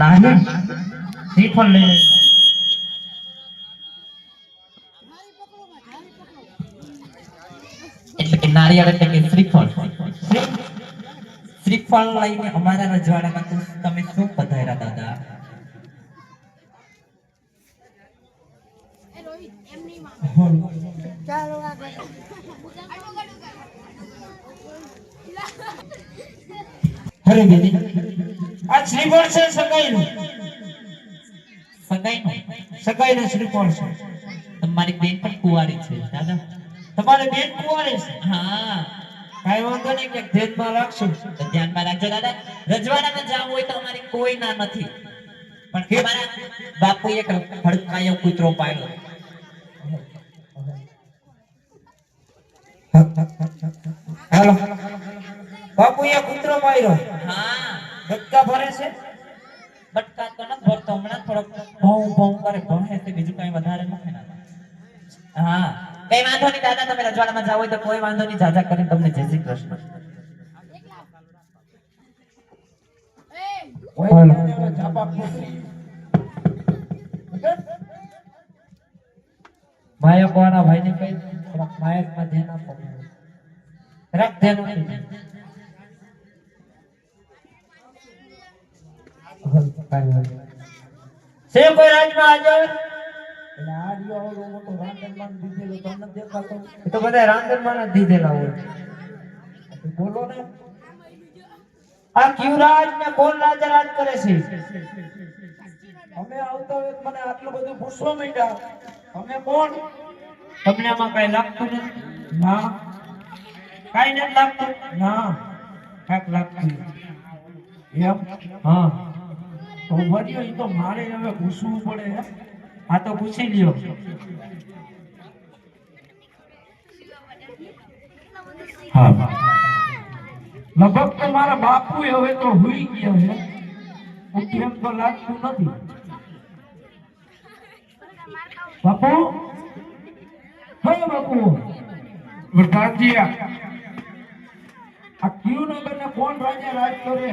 નાની શ્રીફળ લઈ એટલે કે નારિયેળ એટલે કે શ્રીફળ શ્રીફળ લઈને અમારા રજવાડામાં તમે શું પધાર્યા દાદા? અરે બેટી આ શ્રીફળ છે સગાઈનું સગાઈનું શ્રીફળ છે. તમારી બેન પણ કુંવારી છે દાદા. તમારે બેન કુંવારી છે? હા કાઈ વાંધો નહીં કે ધ્યાનમાં રાખશું. તો ધ્યાનમાં રાખજો દાદા. રજવાડામાં જાવ હોય તો અમારી કોઈ ના નથી, પણ અમારા બાપુ એક હડકાયો કૂતરો પાડ્યો. હાલો બાપુએ કૂતરો પાડ્યો. હા બટકા ભરે છે? બટકા તો ન ભરતો, હમણાં થોડોક ભોં ભોં કરે ભણે છે, બીજું કઈ વધારે નથી ના. હા કઈ વાંધો નહીં દાદા, તમે રજવાડામાં જાવ હોય તો કોઈ વાંધો નહીં. જાજા કરીને તમને જય શ્રી કૃષ્ણ. માયા કોના ભાઈને કઈ માયકમાં ધ્યાન આપો. રાખ ધ્યાન આપી. સે કોઈ રાજમાં આજે એટલે આ જો ઓલો મોટો રાંધણમાન દીધેલો તમને દેખાતો એ તો બધા રાંધણમાન જ દીધેલા હોય. બોલો ને આ ક્યુરાજ ને કોણ રાજા રાજ કરે છે? અમે આવતા હોય મને આટલું બધું પૂછવા માંડ્યા. તમે કોણ? તમને આમાં કઈ લાગતું નથી? ના કઈ નથી લાગતું? ના કાક લાગતું એમ? હા તો ભર્યો એ તો મારે હવે પૂછવું પડે. આ તો પૂછી લ્યો. હા લગભગ તો મારા બાપુ હવે તો હુઈ ગયા છે. કેમ તો લાગતું નથી. બાપુ હે બાપુ પ્રધાનજી આ ક્યુ નગર ને કોણ રાજા રાજ કરે?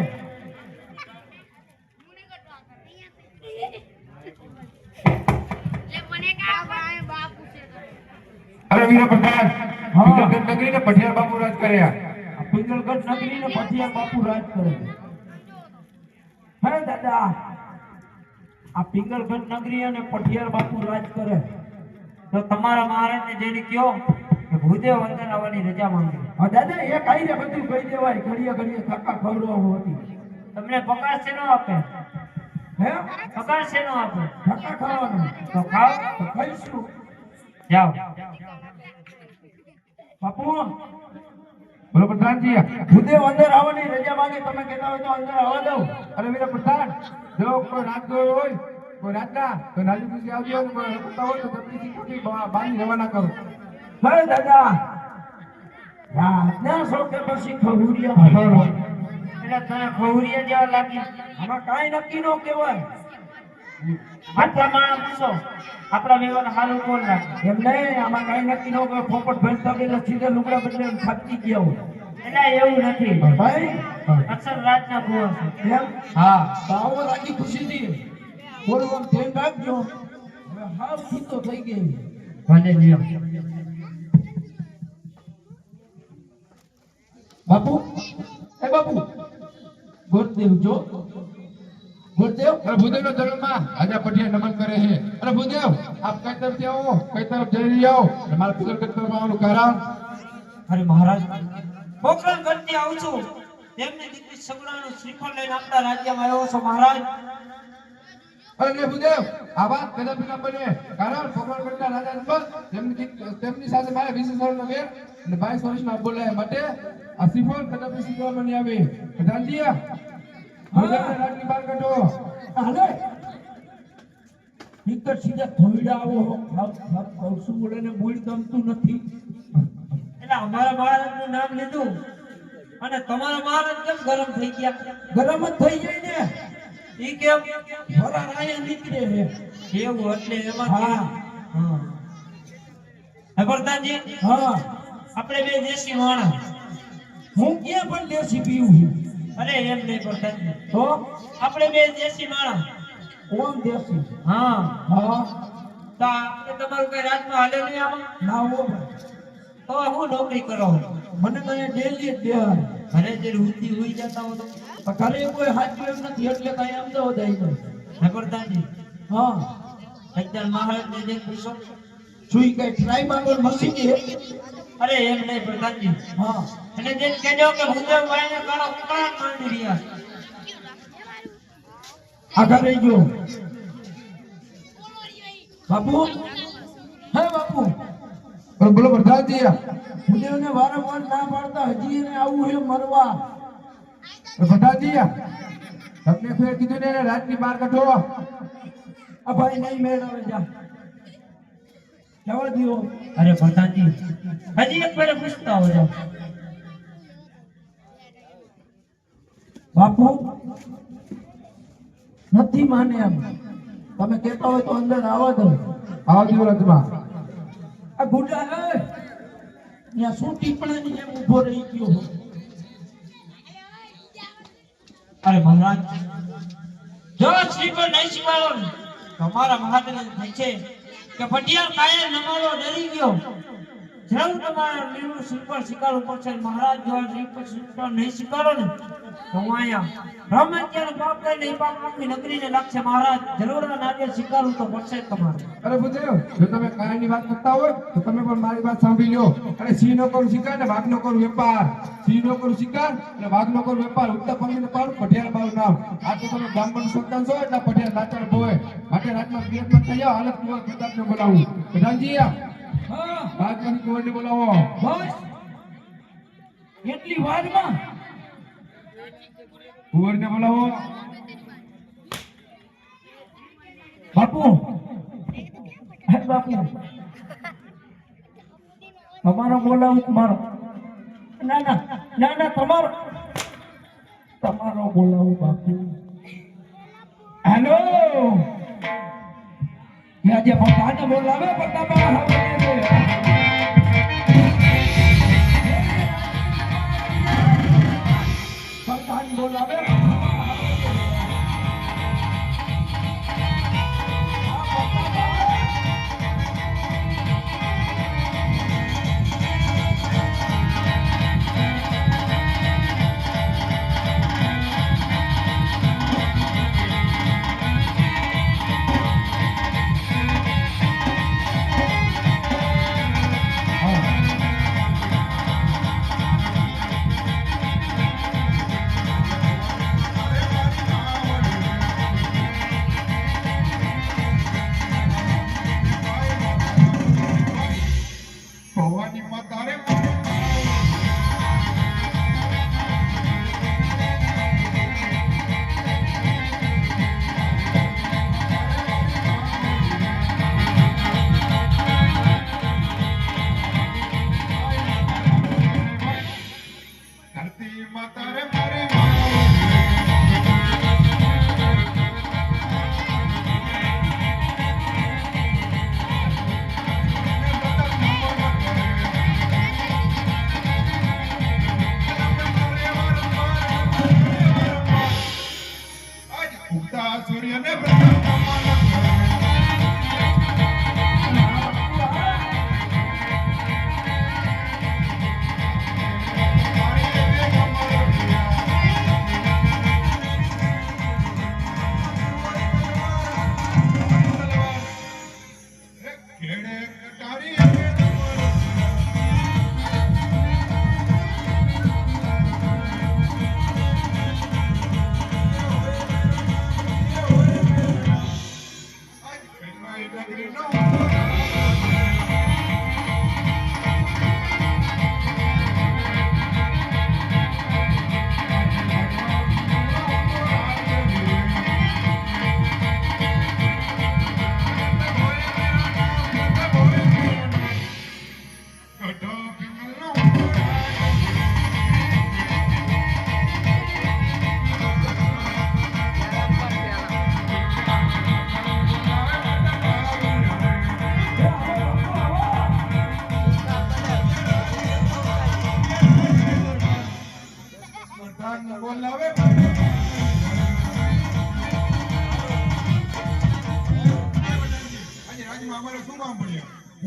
અરે વીરા પ્રધાન પિંગલગઢ નગરી ને પઠિયાર બાપુ રાજ કર્યા. પિંગલગઢ નગરી ને પઠિયાર બાપુ રાજ કરે. હે દાદા આ પિંગલગઢ નગરી અને પઠિયાર બાપુ રાજ કરે તો તમારા મહારાજને જઈને કયો કે ભૂદેવ વંદન આવવાની રજા માંગે. હા દાદા એ કઈ રે બધું કહી દેવાય. ઘડીએ ઘડીએ કાકા ખવડાવવો હતી. તમને પગાર શેનો આપે? હે પગાર શેનો આપે? ધક્કા ખાવાનો. તો ખાવ તો ખાઈશું. જાઓ બાપુ. બોલો પ્રધાનજી ભૂદેવ અંદર આવવાની રજા માંગે. તમે કહેતા હોય તો અંદર આવવા દઉં. અરે વીરા પ્રધાન જો કોઈ રાત ગયો હોય કોઈ રાતના તો નાલી પૂછી આવજો અને કોઈ રખડતા હોય તો તબલીથી કોટી બાંધી રવાના કરો. હે દાદા રાતના છો કે પછી ખવરિયા? એટલે તને ખવરિયા જેવા લાગી. આમાં કાંઈ નક્કી ન કહેવાય. આટલા માણસ પૂછો આપણા વ્યવહાર સારું કોણ રાખે? એમ નહીં આમાં કાંઈ નક્કી ન કહેવાય. પોપટ ભેંસતા પેલા સીધા લુગડા બદલે થાકી ગયા હોય. એટલે એવું નથી ભાઈ. અક્ષર રાતના ગોળ છે એમ? હા તો આવો રાજી ખુશીથી બોલવાનું ધ્યાન રાખજો. હવે હાવ ખીતો થઈ ગઈ. ભલે લ્યો બાપુ. એ બાપુ ગુરુદેવ જો ગુરુદેવ. અરે ભૂદેવ નો ધર્મમાં રાજા પઠિયાર નમન કરે છે. અરે ભૂદેવ આપ કઈ તરફથી આવો કઈ તરફ જઈ રહ્યા હો? મારા પિંગલગઢ તરફ આવવાનું કારણ? અરે મહારાજ પોખરણ કરતી આવું છું. તેમની દીકરી સગડાનું શ્રીફળ લઈને આપણા રાજ્યમાં આવ્યો છો મહારાજ. અરે ભૂદેવ આ વાત કદાપી ન બને. કારણ પકડગઢના રાજા નંબર તેમની સાથે મારે 20 વર્ષનો વેર અને 22 વર્ષના બોલાયા માટે આ શ્રીફળ કદાપી સ્વીકારવામાં નહીં આવે. પ્રધાનજી ભૂદેવને રાજની બહાર કાઢો. હાલે નીકળ સીધા થોડા આવો. હપ કૌસુ બોલે ને બોલ ગમતું નથી. એટલે અમારા મહારાજનું નામ લીધું અને તમારા મહારાજ કેમ ગરમ થઈ ગયા? ગરમ જ થઈ જાય ને. ઈ કેમ ફરા રાય નીકળે છે એવું એટલે એમાં. હા હા પ્રધાનજી. હા આપણે બે દેશી માણસ. હું ક્યાં પણ દેશી પીવું છું. અરે એમ નહીં પ્રધાનજી. તો આપણે બે દેશી માણસ. કોણ દેશી? હા હા. તો આપણે તમારું કઈ રાજમાં હાલે નહીં આમાં? ના હો ભાઈ. તો હું નોકરી કરો? મને તો અહીંયા ડેલી જ બેહાર. ઘરે જે રૂતી હોઈ જતા હો તો ઘરે કોઈ હાચું એમ નથી એટલે કઈ અમદાવાદ આવી જાય. હે પ્રધાનજી. હા. એકદમ મહારાજને જઈને પૂછો. સુઈ કઈ ટ્રાય માંગો મશીન છે? અરે એમ નહીં પ્રધાનજી. હા. અને જેને કહેજો કે ભૂદેવ ભાઈને કાળો કકડાટ માંડી રહ્યા. આગળ રહી ગયો. બાપુ. હે બાપુ. બોલો પ્રધાનજી. ભૂદેવને વારંવાર ના પાડતા હજી એને આવું છે મરવા. પ્રધાનજી તમને ફેર કીધું ને એને રાજની બહાર કાઢો. આ ભાઈ નહીં મેળવે જા. જવા દો. અરે પ્રધાનજી હજી એક વાર પૂછતા હો જાઓ. બાપુ નથી માને એમ. તમે કહેતા હોય તો અંદર આવવા દો. આવો દીવો રાજમાં. આ ગુડા હે ત્યાં શું ટીપણાની જેમ ઊભો રહી ગયો. અરે મહારાજ જો શ્રીફળ નહીં શીખવાડો ને તમારા મહાદેવ થાય છે કે પટિયાર કાયર નમાલો ડરી ગયો. જરૂર તમારા લીલું શ્રીફળ શીખવાડવું પડશે. મહારાજ જો શ્રીફળ નહીં શીખવાડો ને તો હું અહીંયા બ્રહ્મત્યાનું પાપ કરીને એ પાપ આખી નગરીને લાગશે. મહારાજ જરૂર આ નારિયેળ સ્વીકારવું તો પડશે જ તમારે. અરે ભૂદેવ જો તમે કાયની વાત કરતા હોય તો તમે પણ મારી વાત સાંભળી લો. અને સિંહ નો કરું શિકાર ને વાઘ નો કરું વેપાર. સિંહ નો કરું શિકાર અને વાઘ નો કરું વેપાર. ઉત્તર પંગીને પાડું પટિયાર મારું નામ. આ તો તમે બ્રાહ્મણ સંતાન છો એટલે પટિયાર નાચણ બોય માટે રાજમાં ક્રિયાત્મક થઈ જાઓ. હાલત કુંવર પ્રતાપને બોલાવું. પ્રધાનજી હા રાજમાંથી કુંવરને બોલાવો. બસ એટલી વારમાં કુંવરને બોલાવો. બાપુ હે બાપુ તમારો બોલાવું તમારો. ના ના ના ના તમારો બોલાવું બાપુ. હેલો આજે પોતાને બોલાવે પોતામાં પોતાને બોલાવે. ભવાની માતા રે ધરતી માતા રે મારી સૂર્યને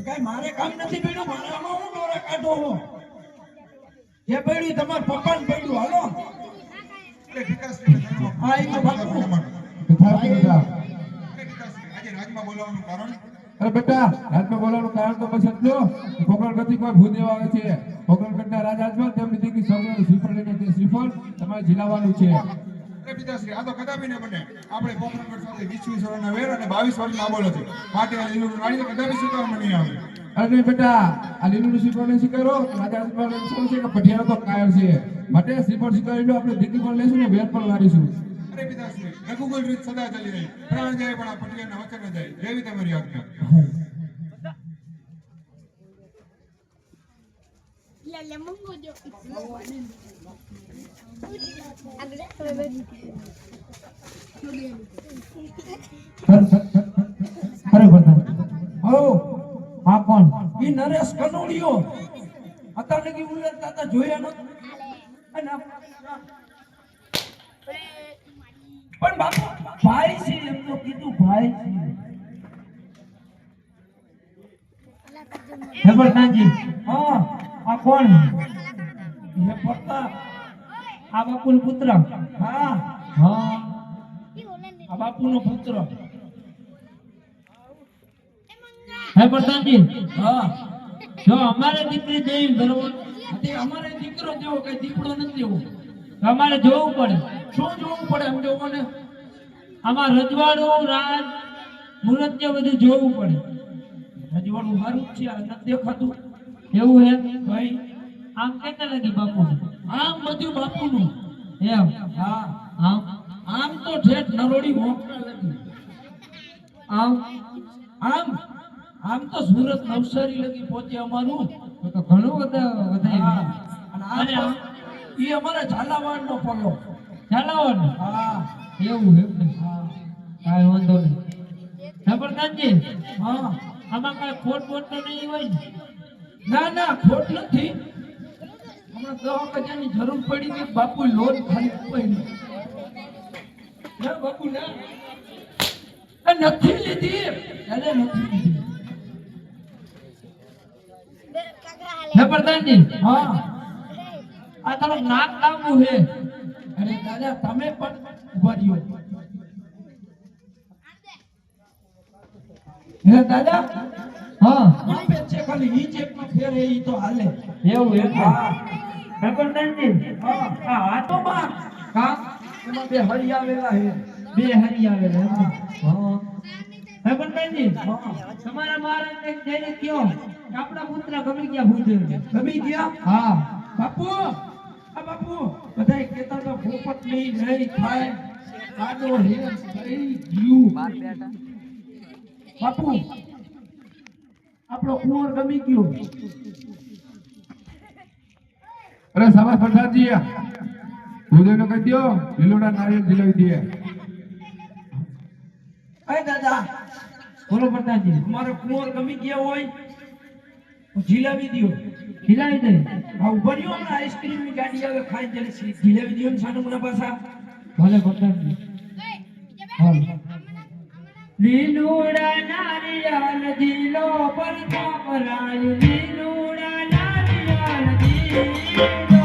કાંઈ મારે કામ નથી પડ્યું, મારે આમાં હું દોરા કાઢો હો. જે પડ્યું તમારા પપ્પાને પડ્યું, હાલો. હા, એ તો બાપુ. તથાસ્તુ બેટા. આજે રાજમાં બોલાવવાનું કારણ અરે બેટા, રાજમાં બોલાવવાનું કારણ તો બસ એટલું કે પોકરણગઢથી કોઈ ભૂદેવ આવે છે. પોકરણગઢના રાજા અજમલ તેમની દીકરી સૌરાષ્ટ્ર શ્રીફળ લઈને તે શ્રીફળ તમારે ઝીલાવવાનું છે. અરે પિતાશ્રી, આ તો કદાપી ન બને. આપણે પોખરણગઢ સાથે 20 વર્ષના વેર અને 22 વર્ષના આબોલ છે. માટે આ લીલું નાળિયેર કદાપી સ્વીકારવામાં નહીં આવે. અરે નહીં બેટા, આ લીલું શ્રીફળ સ્વીકારો તો રાજા અજમલ એમ શું છે કે પઢિયારો તો કાયર છે. માટે શ્રીફળ સ્વીકારી લો, આપણે દીકરી પણ લઈશું ને વેર પણ વારીશું. અરે પિતાશ્રી, રઘુકુલ રીત સદા ચાલી રહી. પ્રાણ જાય પણ આ પટિયાના વચન ન જાય. જેવી તમારી આજ્ઞા. Le mongo yo. અરે પ્રધાન, હો, આ કોણ? ઈ નરેશ કનોડિયો. અત્યારે કે ઉલર તાતા જોયા ન. અને પણ બાપુ ભાઈ છે, એમ તો કીધું ભાઈ છે. હે પ્રધાનજી, હા, આ કોણ? હે પ્રતાપ, આ બાપુનો પુત્ર. હા હા, આ બાપુનો પુત્ર. હે પ્રધાનજી, હા, જો અમારે દીકરી દેવી બરોબર, તે અમારે દીકરો જેવો કઈ દીકરો નથી દેવો. અમારે જોવું પડે. શું જોવું પડે? એમ જોવો ને, આમાં રજવાડું રાજ મુરત્ય બધું જોવું પડે. રજવાડું સારું જ છે, આ નથી દેખાતું એવું હે ભાઈ. આમ કેતા લાગી બાપુ? આમ બધું બાપુનું એમ. હા, આમ તો ઠેઠ નરોડી મોકળા લાગી. આમ તો સુરત નવસારી લગી પહોંચે અમારું. તો ઘણું વધારે. અને ઈ અમારા ઝાલાવાડ નો પલ્લો. ઝાલાવાડ? હા, એવું એમ ને. હા, કાંઈ વાંધો નહીં. હે પ્રધાનજી, હા, આમાં કાંઈ ખોટ તો નહીં હોય ને? ના ના, ખોટ નથી. હમણાં 10,000 જરૂર પડી કે બાપુ લોન ખાલી પડી. ના બાપુ ના, નથી લીધી. અરે નથી લીધી. હે પ્રધાનજી, હા, આ તારો નાક લાંબુ છે. અરે દાદા, તમે પણ ઉભા રહ્યો. હે દાદા, હા, આપે છે ખાલી ઈ ચેકમાં ફેરે ઈ તો હાલે. એવું એમ? હા. હે પ્રધાનજી, હા, આ હાથોમાં કા એમાં બે હરી આવેલા છે. બે હરી આવેલા. હા. હે પ્રધાનજી, તમારા મહારાજને જઈને કયો કે આપણા પુત્ર ગમી ગયા ભૂદેવ. ગમી ગયા? હા. બાપુ, આ બાપુ બધાય કહેતા તો ભોપત નહીં થાય. આડો હે થઈ ગયું. બાપુ, આપણો કુંવર ગમી ગયો. અરે સામા પ્રધાનજી, ભૂદેવને કહી દો લીલોડા નારિયેળ ઝીલાવી દે. અરે દાદા, બોલો પ્રધાનજી, અમારો કુંવર ગમી ગયા હોય તો ઝીલાવી દો. ઝીલાવી દે? હા, ઉભા રહ્યો. હમણાં આઈસ્ક્રીમની ગાડી આવે, ખાઈ જલે ઝીલાવી દો ને સાનુમના પાછા. ભલે પ્રધાનજી. હા. લીલુડા નારિયેળ ઝીલો પર કાપરાય. લીલુડા નારિયેળ ઝીલો.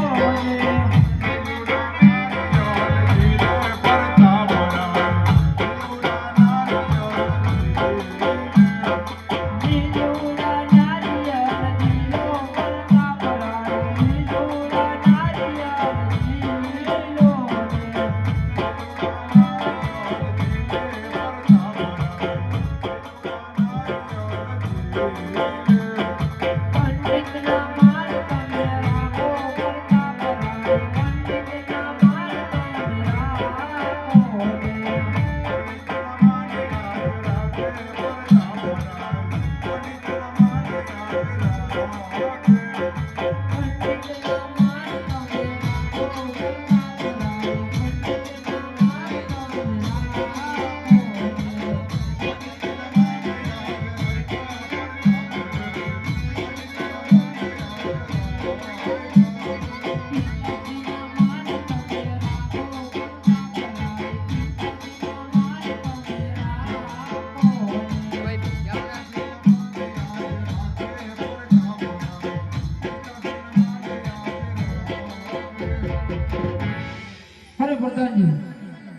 પંડિતના માર તમે રાખો પર કાપરાય. પ્રધાનજી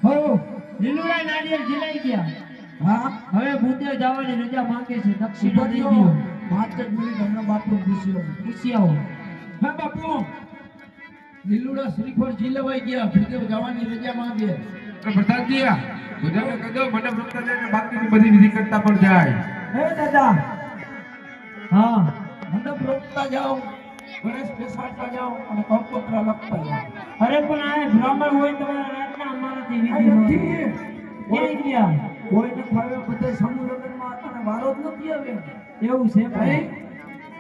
હો લીલુડા નારિયેળ જીલાઈ ગયા. હા હવે ભૂદેવ જવાની રજા માંગે છે. દક્ષિણા દઈ ઉભો દ્યો. રહ્યો. 5 મિનિટ હમણાં બાપુ પૂછ્યો પૂછી આવો. હા બાપુ લીલુડા શ્રીફળ જીલવાઈ ગયા ભૂદેવ જવાની રજા માંગે પ્રધાનજી બધાને કહી દો મને વૃત્ત જાય ને બાકીની બધી વિધિ કરતા પણ જાય. હે દાદા હા મંડપ રોકતા જાઓ ગણેશ બેસાડતા જાઓ અને કંકોત્રા લખતા જાઓ અરે પણ આ બ્રાહ્મણ હોય તમારા રાતના અમારાથી આ વિધિ ન નથી. થાય. ક્યાં ગયા? કોઈને ફાવે બધા સમૂહ લગ્નમાં હતા ને વારો જ નથી આવ્યો એવું છે ભાઈ.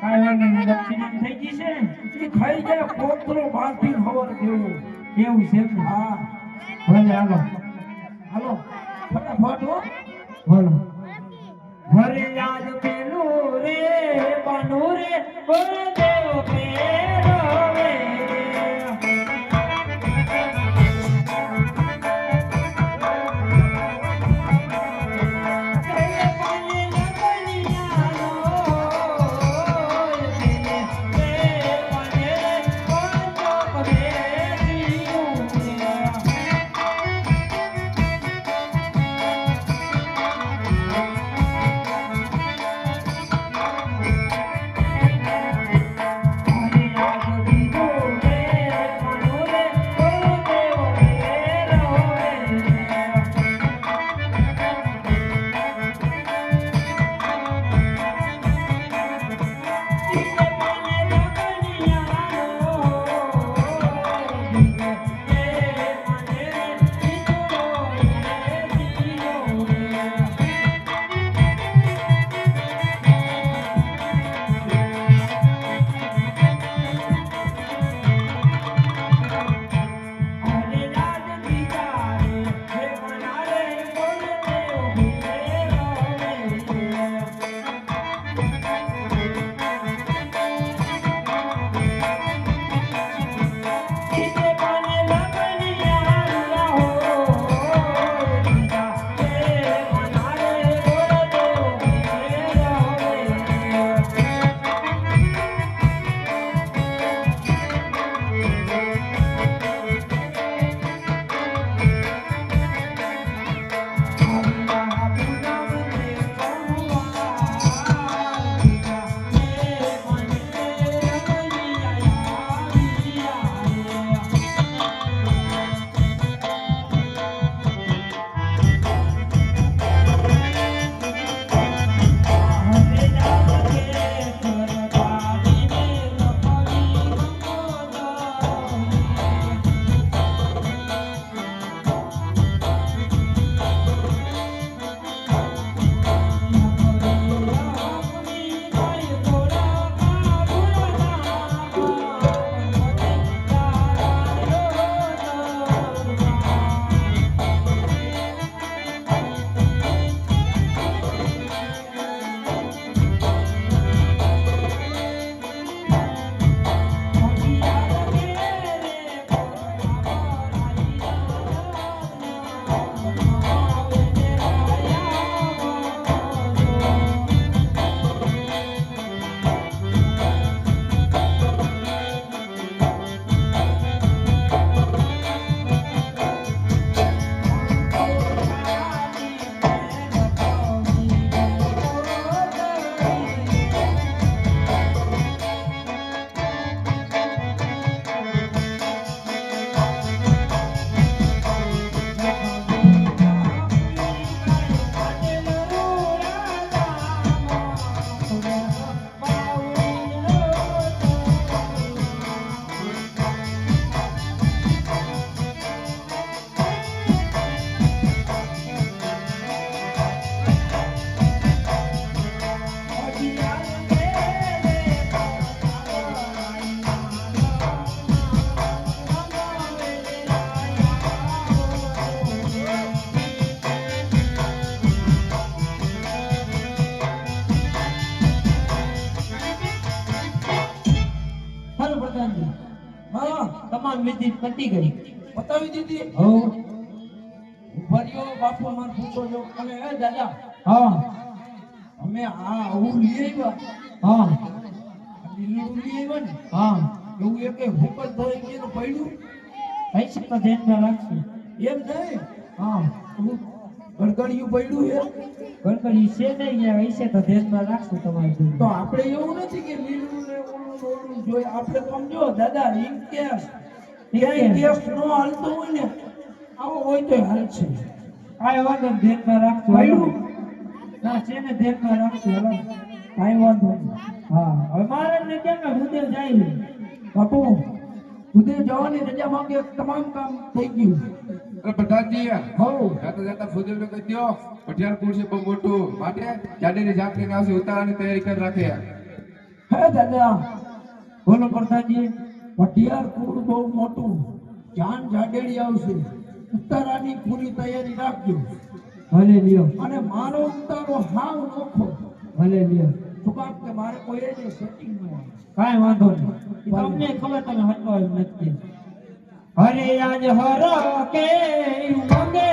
ભાઈ કાંઈ વાંધો નહીં. દક્ષિણા થઈ ગઈ છે ને? એ ખાઈ જાય કોતરો બાંધી ખબર દેવું એવું છે ને? હા ભલે હાલો. હાલો ફટાફટ હો બોલો. હરે યાદ પેલું રે બાનું રે બળદેવ પેરો રે. તમામ વિધિ પતી ગઈ. બતાવી દીધી હો. ઉભા રહ્યો બાપુ મને પૂછો છો અને એ દાદા હા અમે આ આવું લઈ આવ્યા હા લીલું લઈ આવ્યા ને હા એવું એક ભૂકત ધોઈ ગયું પડ્યું પૈસા તો ધ્યાનમાં રાખશું. એમ નહીં હા ગણગણિયું પડ્યું છે ગણપતિ છે નહીં ગયા હશે તો ધ્યાનમાં રાખશું તમારે તો તો આપણે એવું નથી કે લીલું ને ઓલું ને ઓલું જોઈએ આપણે તો સમજો દાદા રિંગ કેસ ક્યાંય કેસ નો હાલતો હોય ને આવો હોય તો હાલશે કાંઈ વાંધો નહીં, ધ્યાનમાં રાખશું પડ્યું? ના છે ને ધ્યાનમાં રાખશું હાલો. કાંઈ વાંધો નહીં હા હવે મહારાજને કેમ કે ભૂદેવ જાય બાપુ ઉદય જવાની રજા માંગે તમામ કામ થઈ ગયું અરે પ્રધાનજી હોવ જાતા જાતા ભૂદેવને કહી દ્યો પટિયાર કુળ છે બહુ મોટું માટે જાડેની જાગીને આવશે ઉતારાની તૈયારી કરી રાખે હે દાદા બોલો પ્રધાનજી પટિયાર કુળ બહુ મોટું જાન જાડેડી આવશે ઉતારાની પૂરી તૈયારી રાખજો ભલે લ્યો અને મારો ઉતારો હાવ નોખો ભલે લ્યો શું કામ કે મારે કોઈ એને સેટિંગ ન આવે કાંઈ વાંધો નહીં તમને ખબર તમે હટવા એમ નથી હરે આજ હરો કે ઉમંગે